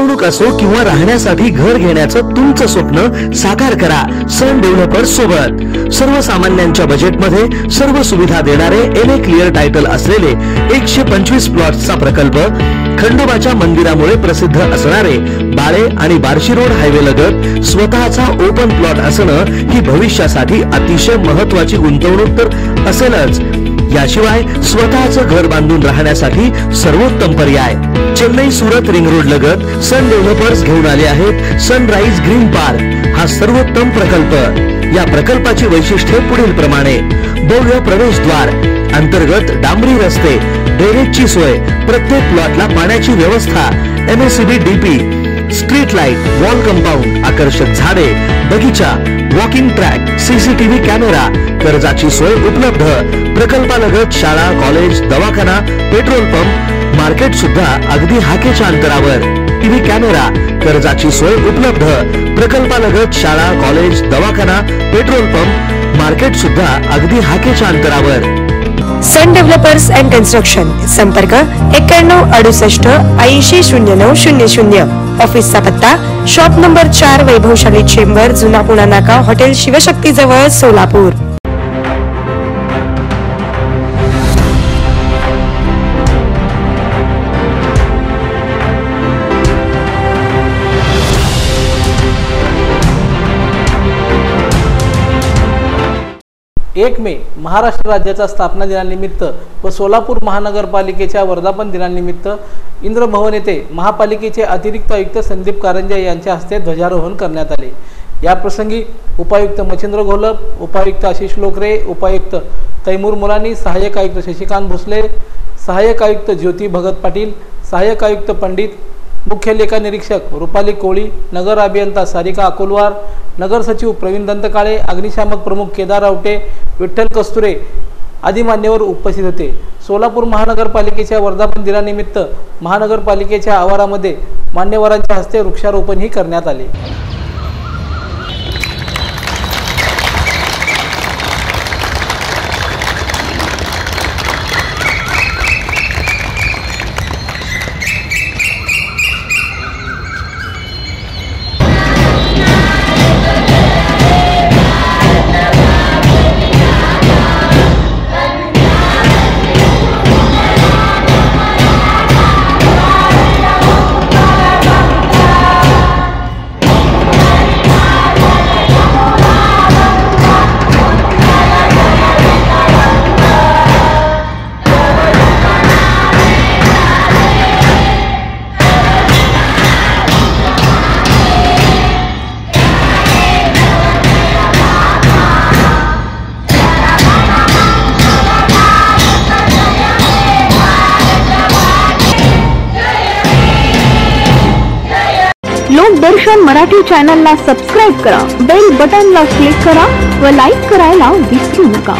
गुंतवणूक असो किंवा राहण्यासाठी घर घेण्याचं तुमचं स्वप्न साकार करा सन डेव्हलपर्स सोबत। सर्वसामान्यांच्या बजेटमध्ये सर्व सुविधा देणारे एनए क्लिअर टायटल असलेले 125 प्लॉट्सचा प्रकल्प, खंडोबाच्या मंदिरामुळे प्रसिद्ध असणारे बाळे आणि बार्शी रोड हायवे लगत स्वतःचा ओपन प्लॉट असणं ही भविष्यासाठी अतिशय महत्त्वाची गुंतवणूक तर असेलच, याशिवाय स्वतःचं घर बांधून राहण्यासाठी सर्वोत्तम पर्याय। चेन्नई सुरत रिंग रोड लगत सन डेव्हलपर्स घेऊन आले आहेत सनराइज ग्रीन पार्क हा सर्वोत्तम प्रकल्प। या प्रकल्पाची वैशिष्ट्ये पुढील प्रमाणे: भव्य प्रवेशद्वार, अंतर्गत डांबरी रस्ते, ड्रेनेजची सोय, प्रत्येक प्लॉटला पाण्याची व्यवस्था, MSCB DP, street light, wall compound, आकर्षक झाडे, बगीचा, वॉकिंग ट्रॅक, सीसीटीव्ही कॅमेरा, कर्जाची सोय उपलब्ध। प्रकल्पालगत शाळा, कॉलेज, दवाखाना, पेट्रोल पंप, मार्केट सुद्धा अगदी हाकेच्या अंतरावर। टीव्ही कॅमेरा, कर्जाची सोय उपलब्ध। प्रकल्पालगत शाळा, कॉलेज, दवाखाना, पेट्रोल पंप, मार्केट सुद्धा अगदी हाकेच्या अंतरावर। सन डेव्हलपर्स अँड कन्स्ट्रक्शन, संपर्क 91 68 80 09 00। ऑफिसचा पत्ता शॉप नंबर 4, वैभवशाली चेंबर, जुना पुणा नाका, हॉटेल शिवशक्ती जवळ, सोलापूर। एक मे महाराष्ट्र राज्याच्या स्थापना दिनानिमित्त व सोलापूर महानगरपालिकेच्या वर्धापन दिनानिमित्त इंद्रभवन येथे महापालिकेचे अतिरिक्त आयुक्त संदीप कारंजे यांच्या हस्ते ध्वजारोहण करण्यात आले। या प्रसंगी उपायुक्त मच्छिंद्र घोलप, उपायुक्त आशिष लोकरे, उपायुक्त तैमूर मुलानी, सहाय्यक आयुक्त शशिकांत भोसले, सहाय्यक आयुक्त ज्योती भगत पाटील, सहाय्यक आयुक्त पंडित, मुख्य लेखा निरीक्षक रुपाली कोळी, नगर अभियंता सारिका अकोलवार, नगर सचिव प्रवीण दंतकाळे, अग्निशामक प्रमुख केदार आवटे, विठ्ठल कस्तुरे आदी मान्यवर उपस्थित होते। सोलापूर महानगरपालिकेच्या वर्धापन दिनानिमित्त महानगरपालिकेच्या आवारामध्ये मान्यवरांच्या हस्ते वृक्षारोपणही करण्यात आले। लोकदर्शन मराठी चॅनलला सबस्क्राइब करा, बेल बटनला क्लिक करा व लाईक करायला विसरू नका।